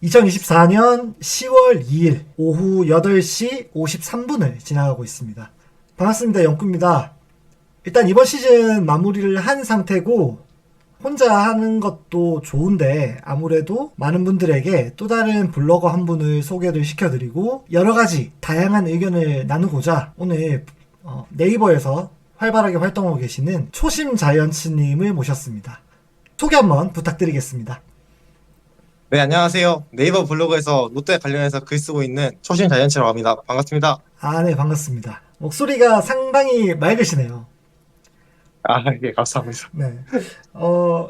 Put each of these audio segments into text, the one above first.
2024년 10월 2일 오후 8시 53분을 지나가고 있습니다. 반갑습니다. 영구입니다. 일단 이번 시즌 마무리를 한 상태고 혼자 하는 것도 좋은데 아무래도 많은 분들에게 또 다른 블로거 한 분을 소개를 시켜드리고 여러 가지 다양한 의견을 나누고자 오늘 네이버에서 활발하게 활동하고 계시는 초심 자이언츠님을 모셨습니다. 소개 한번 부탁드리겠습니다. 네, 안녕하세요. 네이버 블로그에서 롯데 관련해서 글 쓰고 있는 초심 자이언츠라고 합니다. 반갑습니다. 아, 네, 반갑습니다. 목소리가 상당히 맑으시네요. 아, 예, 감사합니다. 네. 어,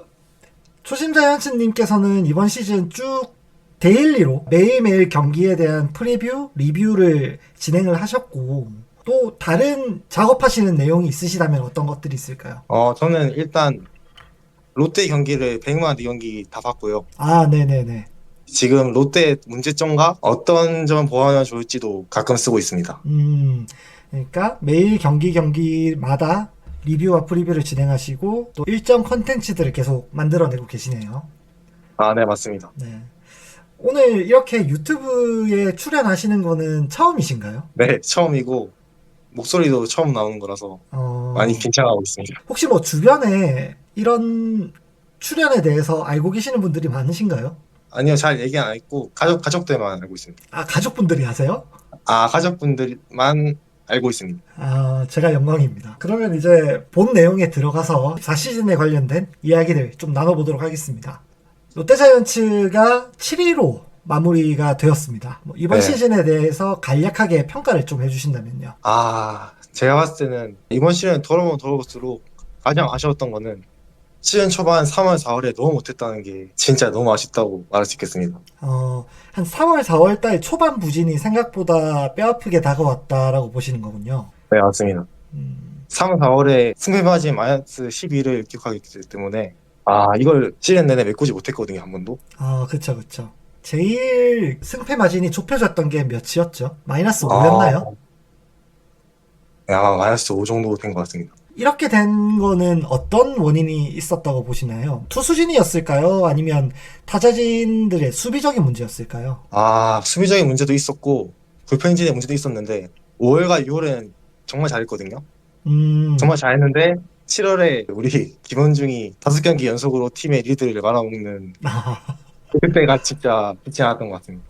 초심자연츠님께서는 이번 시즌 쭉 데일리로 매일매일 경기에 대한 프리뷰, 리뷰를 진행을 하셨고, 또 다른 작업하시는 내용이 있으시다면 어떤 것들이 있을까요? 저는 일단 롯데 경기를 100만 대 경기 다 봤고요. 아, 네네네. 지금 롯데 문제점과 어떤 점 보완하면 좋을지도 가끔 쓰고 있습니다. 음, 그러니까 매일 경기마다 리뷰와 프리뷰를 진행하시고, 또 일정 컨텐츠들을 계속 만들어내고 계시네요. 아, 네, 맞습니다. 네. 오늘 이렇게 유튜브에 출연하시는 거는 처음이신가요? 네, 처음이고 목소리도 처음 나오는 거라서 많이 어, 긴장하고 있습니다. 혹시 뭐 주변에 이런 출연에 대해서 알고 계시는 분들이 많으신가요? 아니요, 잘 얘기 안 했고 가족들만 알고 있습니다. 아, 가족분들이 아세요? 아, 가족분들만 알고 있습니다. 아, 제가 영광입니다. 그러면 이제 본 내용에 들어가서 4시즌에 관련된 이야기를 좀 나눠보도록 하겠습니다. 롯데자이언츠가 7위로 마무리가 되었습니다. 뭐 이번 네. 시즌에 대해서 간략하게 평가를 좀 해주신다면요. 제가 봤을 때는 이번 시즌 돌아보면 돌아볼수록 가장 아쉬웠던 거는 시즌 초반 3월, 4월에 너무 못했다는 게 진짜 너무 아쉽다고 말할 수 있겠습니다. 한 3월, 4월 달 초반 부진이 생각보다 뼈아프게 다가왔다라고 보시는 거군요. 네, 맞습니다. 음, 3월, 4월에 승패 마진 마이너스 12를 기록하기 때문에 이걸 시즌 내내 메꾸지 못했거든요, 한 번도. 그쵸, 그쵸. 제일 승패 마진이 좁혀졌던 게 몇이었죠? 마이너스 아, 5였나요? 마이너스 5 정도 된 것 같습니다. 이렇게 된 거는 어떤 원인이 있었다고 보시나요? 투수진이었을까요? 아니면 타자진들의 수비적인 문제였을까요? 수비적인 문제도 있었고 불펜진의 문제도 있었는데 5월과 6월에는 정말 잘했거든요. 음, 정말 잘했는데 7월에 우리 김원중이 5경기 연속으로 팀의 리드를 말아먹는 그때가 진짜 좋지 않았던 것 같습니다.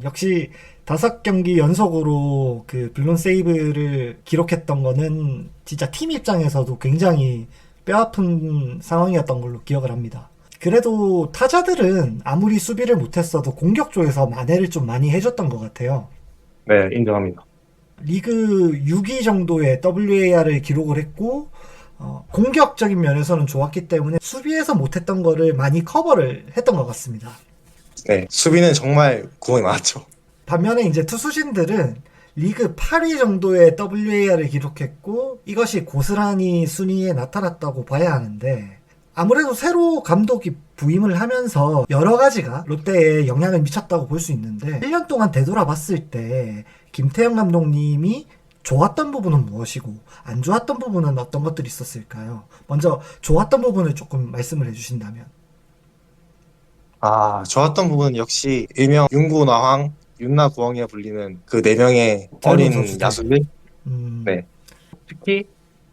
역시 5경기 연속으로 그 블론 세이브를 기록했던 거는 진짜 팀 입장에서도 굉장히 뼈아픈 상황이었던 걸로 기억을 합니다. 그래도 타자들은 아무리 수비를 못했어도 공격 쪽에서 만회를 좀 많이 해줬던 것 같아요. 네, 인정합니다. 리그 6위 정도의 WAR을 기록을 했고 공격적인 면에서는 좋았기 때문에 수비에서 못했던 거를 많이 커버를 했던 것 같습니다. 네, 수비는 정말 구멍이 많았죠. 반면에 이제 투수진들은 리그 8위 정도의 WAR을 기록했고 이것이 고스란히 순위에 나타났다고 봐야 하는데 아무래도 새로 감독이 부임을 하면서 여러 가지가 롯데에 영향을 미쳤다고 볼 수 있는데 1년 동안 되돌아봤을 때 김태형 감독님이 좋았던 부분은 무엇이고 안 좋았던 부분은 어떤 것들이 있었을까요? 먼저 좋았던 부분을 조금 말씀을 해주신다면. 좋았던 부분은 역시 일명 윤구나황, 윤나구왕이라 불리는 그 4명의 젊은 어린 선수들. 야수들. 음, 네, 특히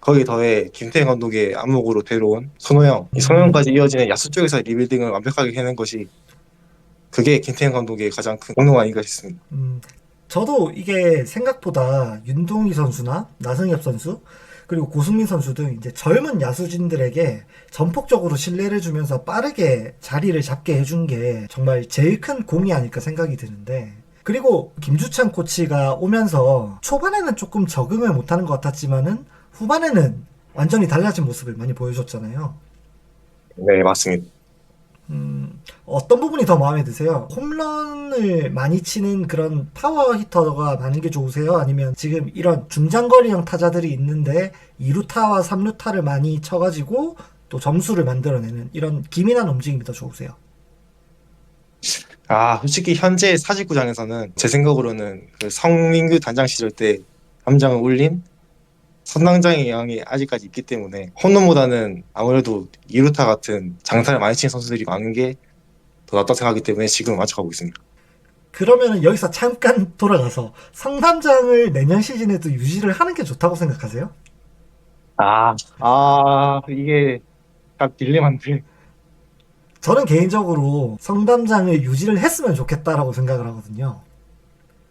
거기 더해 김태형 감독의 안목으로 데려온 손호영, 이 음, 손호영까지 이어지는 야수 쪽에서 리빌딩을 완벽하게 해낸 것이 그게 김태형 감독의 가장 큰功勞 아닌가 싶습니다. 음, 저도 이게 생각보다 윤동희 선수나 나승엽 선수 그리고 고승민 선수 등 이제 젊은 야수진들에게 전폭적으로 신뢰를 주면서 빠르게 자리를 잡게 해준 게 정말 제일 큰 공이 아닐까 생각이 드는데 그리고 김주찬 코치가 오면서 초반에는 조금 적응을 못하는 것 같았지만은 후반에는 완전히 달라진 모습을 많이 보여줬잖아요. 네, 맞습니다. 어떤 부분이 더 마음에 드세요? 홈런을 많이 치는 그런 파워 히터가 많은 게 좋으세요? 아니면 지금 이런 중장거리형 타자들이 있는데 2루타와 3루타를 많이 쳐가지고 또 점수를 만들어내는 이런 기민한 움직임이 더 좋으세요? 솔직히 현재 사직구장에서는 제 생각으로는 그 성민규 단장 시절 때 담장을 올린 선당장의 영향이 아직까지 있기 때문에 홈런보다는 아무래도 이루타 같은 장타를 많이 치는 선수들이 많은 게 더 낫다 생각하기 때문에 지금 만족하고 있습니다. 그러면은 여기서 잠깐 돌아가서 성남장을 내년 시즌에도 유지를 하는 게 좋다고 생각하세요? 이게 딱 딜레마인데. 저는 개인적으로 성남장을 유지를 했으면 좋겠다라고 생각을 하거든요.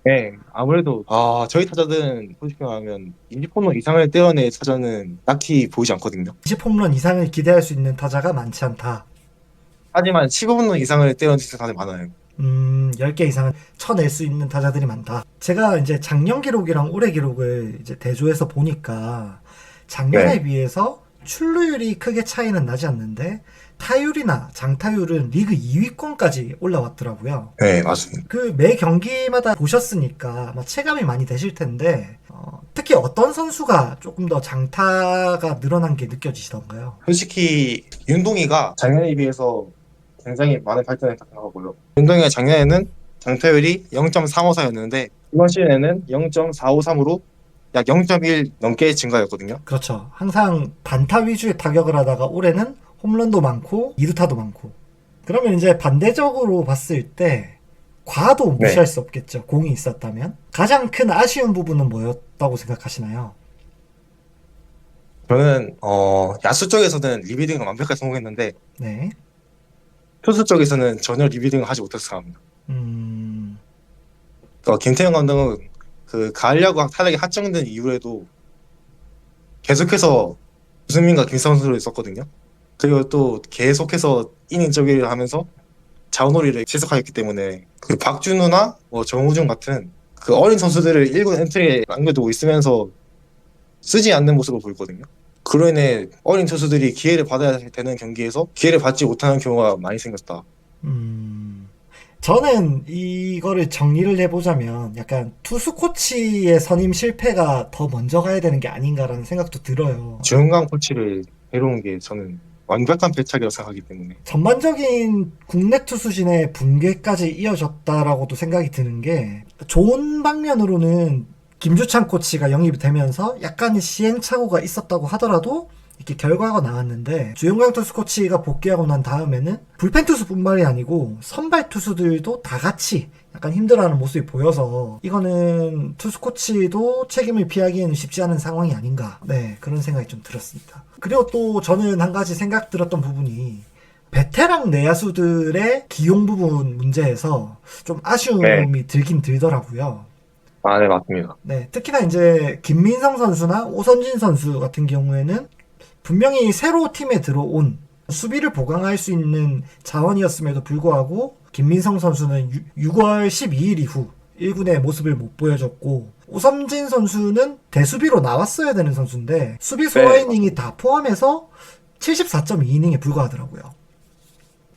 네, 아무래도 저희 타자들은 솔직히 말하면 20홈런 이상을 때려낼 타자는 딱히 보이지 않거든요. 20홈런 이상을 기대할 수 있는 타자가 많지 않다. 하지만 15홈런 이상을 때려낸 타자들 많아요. 10개 이상은 쳐낼 수 있는 타자들이 많다. 제가 이제 작년 기록이랑 올해 기록을 이제 대조해서 보니까 작년에 네. 비해서 출루율이 크게 차이는 나지 않는데 타율이나 장타율은 리그 2위권까지 올라왔더라고요. 네, 맞습니다. 그 매 경기마다 보셨으니까 아마 체감이 많이 되실 텐데 특히 어떤 선수가 조금 더 장타가 늘어난 게 느껴지시던가요? 솔직히 윤동이가 작년에 비해서 굉장히 많은 발전을 생각하고요. 윤동이가 작년에는 장타율이 0.354였는데 이번 시즌에는 0.453으로 약 0.1 넘게 증가했거든요. 그렇죠. 항상 단타 위주의 타격을 하다가 올해는 홈런도 많고 2루타도 많고. 그러면 이제 반대적으로 봤을 때 과도 무시할 수 없겠죠. 공이 있었다면. 가장 큰 아쉬운 부분은 뭐였다고 생각하시나요? 저는 야수 쪽에서는 리비딩을 완벽하게 성공했는데 네. 투수 쪽에서는 전혀 리비딩을 하지 못했을 생각합니다. 음, 김태형 감독은 그 가을 야구 타락이 확정된 이후에도 계속해서 유승민과 김선수를 썼거든요. 그리고 또 계속해서 이닝 저기를 하면서 자원놀이를 지속하였기 때문에 그 박준우나 뭐 정우중 같은 그 어린 선수들을 1군 엔트리에 남겨두고 있으면서 쓰지 않는 모습을 보였거든요. 그로 인해 어린 투수들이 기회를 받아야 되는 경기에서 기회를 받지 못하는 경우가 많이 생겼다. 저는 이거를 정리를 해보자면 약간 투수 코치의 선임 실패가 더 먼저 가야 되는 게 아닌가라는 생각도 들어요. 주영강 코치를 데려온 게 저는 완벽한 배착이라고 생각하기 때문에 전반적인 국내 투수진의 붕괴까지 이어졌다라고도 생각이 드는 게 좋은 방면으로는 김주찬 코치가 영입이 되면서 약간의 시행착오가 있었다고 하더라도 이렇게 결과가 나왔는데 주영강 투수 코치가 복귀하고 난 다음에는 불펜 투수뿐만이 아니고 선발 투수들도 다 같이 약간 힘들어하는 모습이 보여서 이거는 투수 코치도 책임을 피하기에는 쉽지 않은 상황이 아닌가, 네, 그런 생각이 좀 들었습니다. 그리고 또 저는 한 가지 생각 들었던 부분이 베테랑 내야수들의 기용 부분 문제에서 좀 아쉬움이 들긴 들더라고요. 네, 맞습니다. 네, 특히나 이제 김민성 선수나 오선진 선수 같은 경우에는 분명히 새로 팀에 들어온 수비를 보강할 수 있는 자원이었음에도 불구하고 김민성 선수는 6월 12일 이후 1군의 모습을 못 보여줬고 오선진 선수는 대수비로 나왔어야 되는 선수인데 수비 소화 이닝이 다 포함해서 74.2이닝에 불과하더라고요.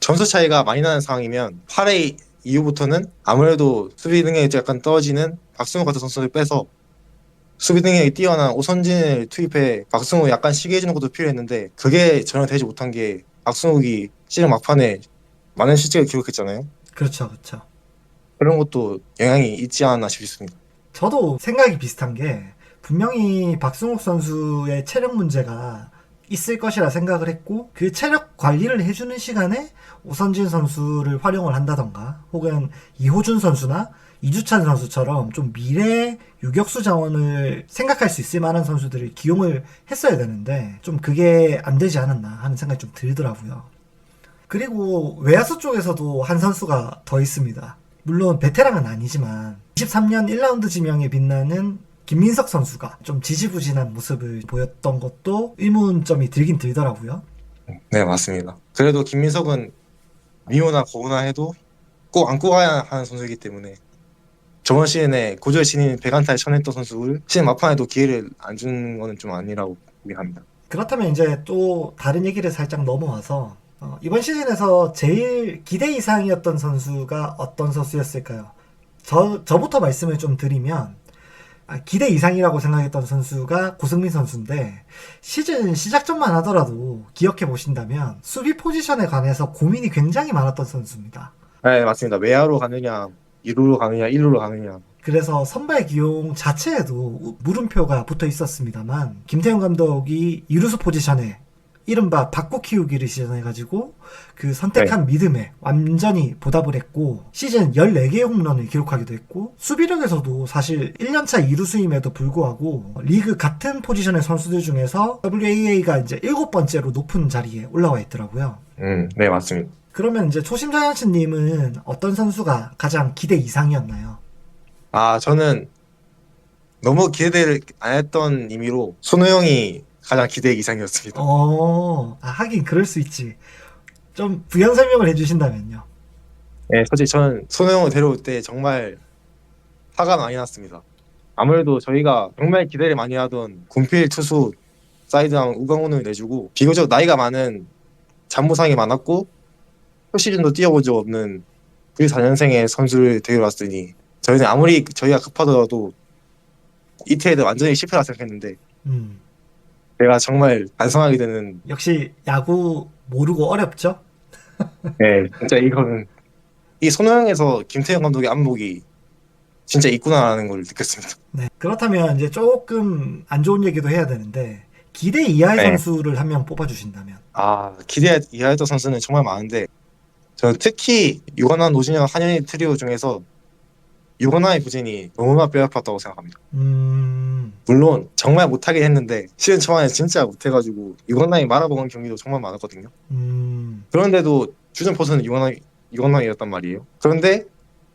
점수 차이가 많이 나는 상황이면 8회 이후부터는 아무래도 수비 능력이 약간 떨어지는 박승우 같은 선수를 빼서 수비 능력이 뛰어난 오선진을 투입해 박승우 약간 쉬게 해주는 것도 필요했는데 그게 전혀 되지 못한 게 박승욱이 시즌 막판에 많은 실책을 기록했잖아요. 그렇죠, 그렇죠. 그런 것도 영향이 있지 않나 싶습니다. 저도 생각이 비슷한 게 분명히 박승욱 선수의 체력 문제가 있을 것이라 생각을 했고 그 체력 관리를 해주는 시간에 오선진 선수를 활용을 한다던가 혹은 이호준 선수나 이주찬 선수처럼 좀 미래 유격수 자원을 생각할 수 있을 만한 선수들을 기용을 했어야 되는데 좀 그게 안 되지 않았나 하는 생각이 좀 들더라고요. 그리고 외야수 쪽에서도 한 선수가 더 있습니다. 물론 베테랑은 아니지만 23년 1라운드 지명에 빛나는 김민석 선수가 좀 지지부진한 모습을 보였던 것도 의문점이 들긴 들더라고요. 네, 맞습니다. 그래도 김민석은 미호나 고우나 해도 꼭 안고 가야 하는 선수이기 때문에 저번 시즌에 고졸 신인 100안타에 쳐냈던 선수를 시즌 막판에도 기회를 안 준 거는 좀 아니라고 보긴 합니다. 그렇다면 이제 또 다른 얘기를 살짝 넘어와서 이번 시즌에서 제일 기대 이상이었던 선수가 어떤 선수였을까요? 저부터 말씀을 좀 드리면 기대 이상이라고 생각했던 선수가 고승민 선수인데 시즌 시작전만 하더라도 기억해 보신다면 수비 포지션에 관해서 고민이 굉장히 많았던 선수입니다. 네, 맞습니다. 외야로 가느냐, 2루로 가느냐, 1루로 가느냐. 그래서 선발 기용 자체에도 물음표가 붙어 있었습니다만 김태형 감독이 이루수 포지션에 이른바 바꿔 키우기를 시전해가지고 그 선택한 믿음에 완전히 보답을 했고 시즌 14개의 홈런을 기록하기도 했고 수비력에서도 사실 1년차 2루수임에도 불구하고 리그 같은 포지션의 선수들 중에서 WAA가 이제 7번째로 높은 자리에 올라와 있더라고요. 네, 맞습니다. 그러면 이제 초심자연치님은 어떤 선수가 가장 기대 이상이었나요? 저는 너무 기대를 안 했던 의미로 손호영이 가장 기대 이상이었습니다. 하긴 그럴 수 있지. 좀 부연 설명을 해주신다면요. 네, 솔직히 저는 손호영을 데려올 때 정말 화가 많이 났습니다. 아무래도 저희가 정말 기대를 많이 하던 군필 투수 사이드왕 우강훈을 내주고 비교적 나이가 많은 잔부상이 많았고 첫 시즌도 뛰어본 적 없는 94년생의 선수를 데려왔으니 저희는 아무리 저희가 급하더라도 이 트레이드 완전히 실패라 생각했는데 제가 정말 반성하게 되는 역시 야구 모르고 어렵죠? 네, 진짜 이거는 이 손호영에서 김태형 감독의 안목이 진짜 있구나라는 걸 느꼈습니다. 네. 그렇다면 이제 조금 안 좋은 얘기도 해야 되는데 기대 이하의 네. 선수를 한 명 뽑아주신다면. 기대 이하였던 선수는 정말 많은데 저는 특히 유관환, 노진영, 한현희 트리오 중에서 유관환의 부진이 너무나 뼈아팠다고 생각합니다. 물론 정말 못하긴 했는데 시즌 초반에 진짜 못해가지고 유관환이 말아먹은 경기도 정말 많았거든요. 그런데도 주전 포수는 유관환이었단 말이에요. 그런데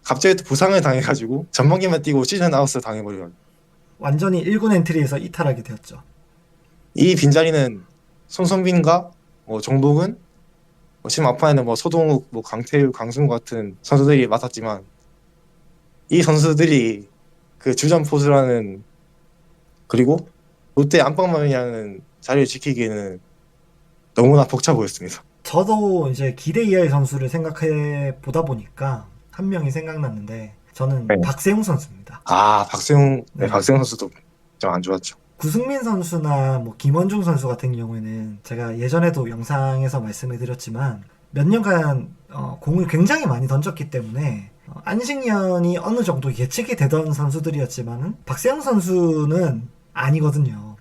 갑자기 또 부상을 당해가지고 전반기만 뛰고 시즌 아웃을 당해버려요. 완전히 1군 엔트리에서 이탈하게 되었죠. 이 빈자리는 손성빈과 정복은 지금 아파에는 서동욱, 강태우, 강승우 같은 선수들이 맡았지만 이 선수들이 그 주전 포수라는 그리고 롯데 안방만이라는 자리를 지키기에는 너무나 벅차 보였습니다. 저도 이제 기대 이하의 선수를 생각해 보다 보니까 한 명이 생각났는데 저는 네. 박세웅 선수입니다. 박세웅, 네. 박세웅 선수도 좀 안 좋았죠. 구승민 선수나 김원중 선수 같은 경우에는 제가 예전에도 영상에서 말씀을 드렸지만 몇 년간 공을 굉장히 많이 던졌기 때문에 안식년이 어느 정도 예측이 되던 선수들이었지만 박세영 선수는 아니거든요.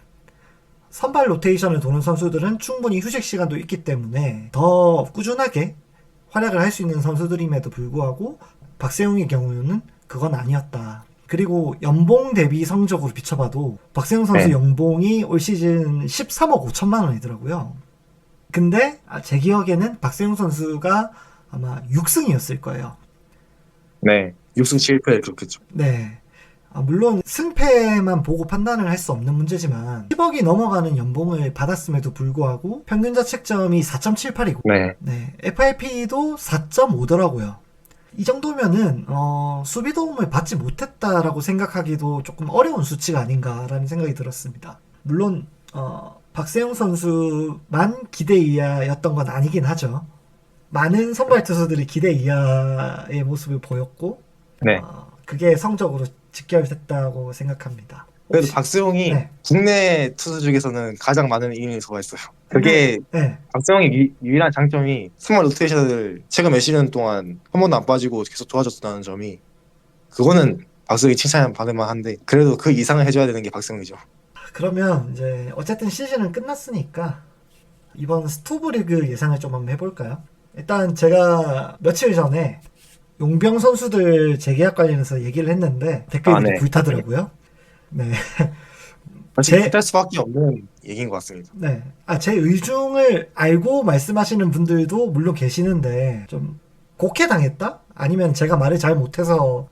선발 로테이션을 도는 선수들은 충분히 휴식 시간도 있기 때문에 더 꾸준하게 활약을 할 수 있는 선수들임에도 불구하고 박세웅의 경우는 그건 아니었다. 그리고 연봉 대비 성적으로 비춰봐도 박세웅 선수 네. 연봉이 올 시즌 13억 5천만 원이더라고요. 근데 제 기억에는 박세웅 선수가 아마 6승이었을 거예요. 네, 6승 7패 그렇겠죠. 네. 물론 승패만 보고 판단을 할 수 없는 문제지만 10억이 넘어가는 연봉을 받았음에도 불구하고 평균 자책점이 4.78이고 네. FIP도 4.5더라고요. 이 정도면은 수비 도움을 받지 못했다라고 생각하기도 조금 어려운 수치가 아닌가라는 생각이 들었습니다. 물론 박세웅 선수만 기대 이하였던 건 아니긴 하죠. 많은 선발 투수들이 기대 이하의 모습을 보였고 네. 그게 성적으로 직결됐다고 생각합니다. 그래도 박세웅이 네. 국내 투수 중에서는 가장 많은 이닝을 소화했어요. 그게 네. 박세웅의 유일한 장점이 스몰 로테이션을 최근 몇 시즌 동안 한 번도 안 빠지고 계속 도와줬다는 점이 그거는 박세웅이 칭찬받을 만한데 그래도 그 이상을 해줘야 되는 게 박세웅이죠. 그러면 이제 어쨌든 시즌은 끝났으니까 이번 스토브리그 예상을 좀 한번 해볼까요? 일단 제가 며칠 전에 용병 선수들 재계약 관련해서 얘기를 했는데 댓글이 네. 불타더라고요. 네. 사실 불탈 수밖에 없는 얘기인 것 같습니다. 네. 제 의중을 알고 말씀하시는 분들도 물론 계시는데 좀 곡해당했다? 아니면 제가 말을 잘 못해서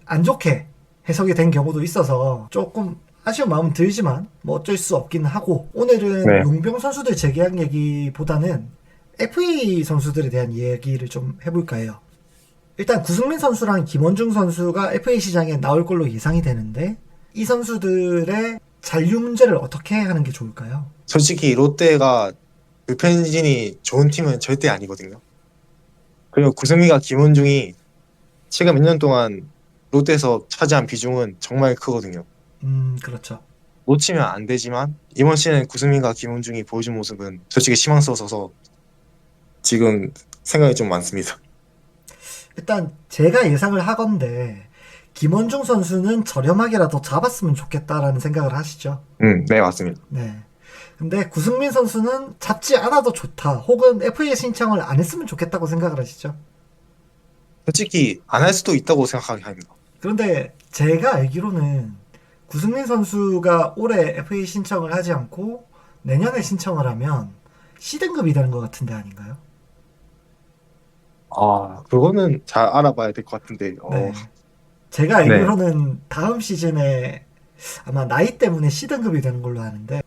안 좋게 해석이 된 경우도 있어서 조금 아쉬운 마음 들지만 어쩔 수 없긴 하고 오늘은 네. 용병 선수들 재계약 얘기보다는 FA 선수들에 대한 얘기를 좀 해볼까 해요. 일단 구승민 선수랑 김원중 선수가 FA 시장에 나올 걸로 예상이 되는데 이 선수들의 잔류 문제를 어떻게 하는 게 좋을까요? 솔직히 롯데가 불펜진이 좋은 팀은 절대 아니거든요. 그리고 구승민과 김원중이 최근 몇 년 동안 롯데에서 차지한 비중은 정말 크거든요. 그렇죠. 놓치면 안 되지만 이번 시즌 구승민과 김원중이 보여준 모습은 솔직히 희망스러워서 지금 생각이 좀 많습니다. 일단 제가 예상을 하건데 김원중 선수는 저렴하게라도 잡았으면 좋겠다라는 생각을 하시죠. 네, 맞습니다. 네. 근데 구승민 선수는 잡지 않아도 좋다. 혹은 FA 신청을 안 했으면 좋겠다고 생각을 하시죠. 솔직히 안 할 수도 있다고 생각하게 합니다. 그런데 제가 알기로는 구승민 선수가 올해 FA 신청을 하지 않고 내년에 신청을 하면 C등급이 되는 것 같은데 아닌가요? 아, 그거는 잘 알아봐야 될 것 같은데. 네. 제가 네. 알기로는 다음 시즌에 아마 나이 때문에 C등급이 되는 걸로 아는데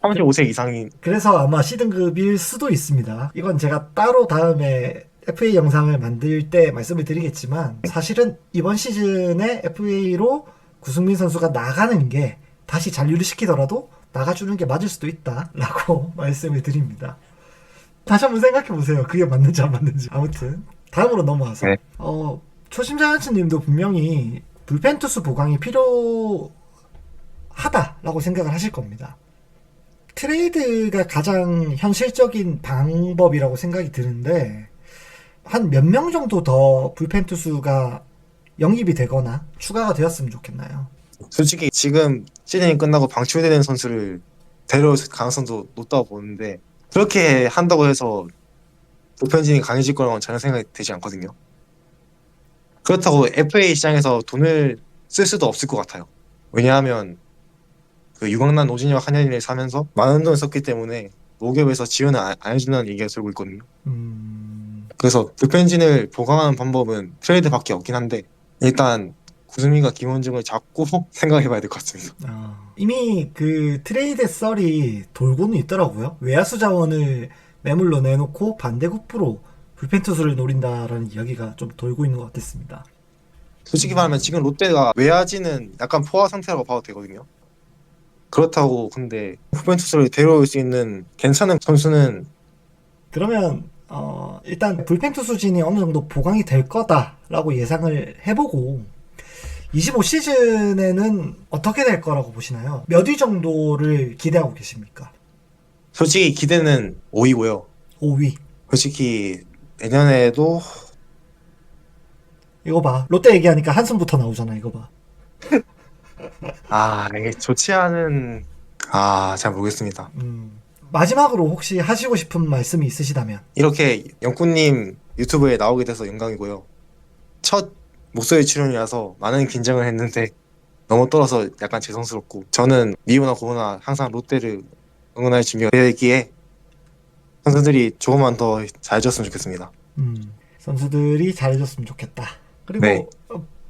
35세 이상인. 그래서 아마 C등급일 수도 있습니다. 이건 제가 따로 다음에 FA 영상을 만들 때 말씀을 드리겠지만 사실은 이번 시즌에 FA로 구승민 선수가 나가는 게 다시 잔류를 시키더라도 나가주는 게 맞을 수도 있다라고 말씀을 드립니다. 다시 한번 생각해 보세요. 그게 맞는지 안 맞는지. 아무튼 다음으로 넘어와서 네. 초심자연츠님도 분명히 불펜 투수 보강이 필요하다라고 생각을 하실 겁니다. 트레이드가 가장 현실적인 방법이라고 생각이 드는데 한 몇 명 정도 더 불펜 투수가 영입이 되거나 추가가 되었으면 좋겠나요? 솔직히 지금 시즌이 끝나고 방출되는 선수를 데려올 가능성도 높다고 보는데 그렇게 한다고 해서 보편진이 강해질 거라고는 전혀 생각이 되지 않거든요. 그렇다고 FA 시장에서 돈을 쓸 수도 없을 것 같아요. 왜냐하면 그 유강난 오진이와 한현희를 사면서 많은 돈을 썼기 때문에 모기업에서 지원을 안 해준다는 얘기가 돌고 있거든요. 그래서 불펜진을 보강하는 방법은 트레이드밖에 없긴 한데 일단 구승민과 김원중을 잡고 생각해봐야 될 것 같습니다. 이미 그 트레이드 썰이 돌고는 있더라고요. 외야수 자원을 매물로 내놓고 반대급부로 불펜 투수를 노린다라는 이야기가 좀 돌고 있는 것 같았습니다. 솔직히 말하면 지금 롯데가 외야진은 약간 포화 상태라고 봐도 되거든요. 그렇다고 근데 불펜 투수를 데려올 수 있는 괜찮은 선수는 그러면 일단 불펜 투수진이 어느 정도 보강이 될 거다라고 예상을 해보고 25 시즌에는 어떻게 될 거라고 보시나요? 몇 위 정도를 기대하고 계십니까? 솔직히 기대는 5위고요. 5위. 솔직히 내년에도 이거 봐. 롯데 얘기하니까 한숨부터 나오잖아. 이거 봐. 이게 좋지 않은 잘 모르겠습니다. 마지막으로 혹시 하시고 싶은 말씀이 있으시다면? 이렇게 영꾸님 유튜브에 나오게 돼서 영광이고요. 첫 목소리 출연이라서 많은 긴장을 했는데 너무 떨어서 약간 죄송스럽고 저는 미우나 고우나 항상 롯데를 응원할 준비가 되어 있기에 선수들이 조금만 더 잘해줬으면 좋겠습니다. 선수들이 잘해줬으면 좋겠다. 그리고 네.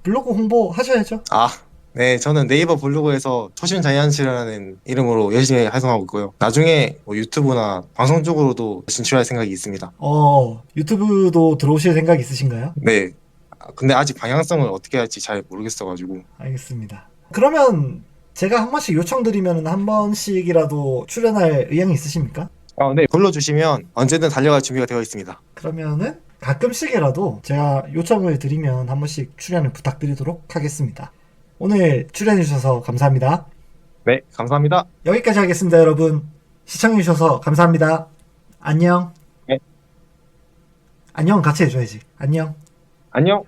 블로그 홍보 하셔야죠. 네, 저는 네이버 블로그에서 초심 자이언츠라는 이름으로 열심히 활동하고 있고요. 나중에 뭐 유튜브나 방송 쪽으로도 진출할 생각이 있습니다. 유튜브도 들어오실 생각 있으신가요? 네. 근데 아직 방향성을 어떻게 할지 잘 모르겠어가지고. 알겠습니다. 그러면 제가 한 번씩 요청드리면 한 번씩이라도 출연할 의향이 있으십니까? 네. 불러주시면 언제든 달려갈 준비가 되어 있습니다. 그러면은 가끔씩이라도 제가 요청을 드리면 한 번씩 출연을 부탁드리도록 하겠습니다. 오늘 출연해주셔서 감사합니다. 네, 감사합니다. 여기까지 하겠습니다, 여러분. 시청해주셔서 감사합니다. 안녕. 네. 안녕 같이 해줘야지. 안녕. 안녕.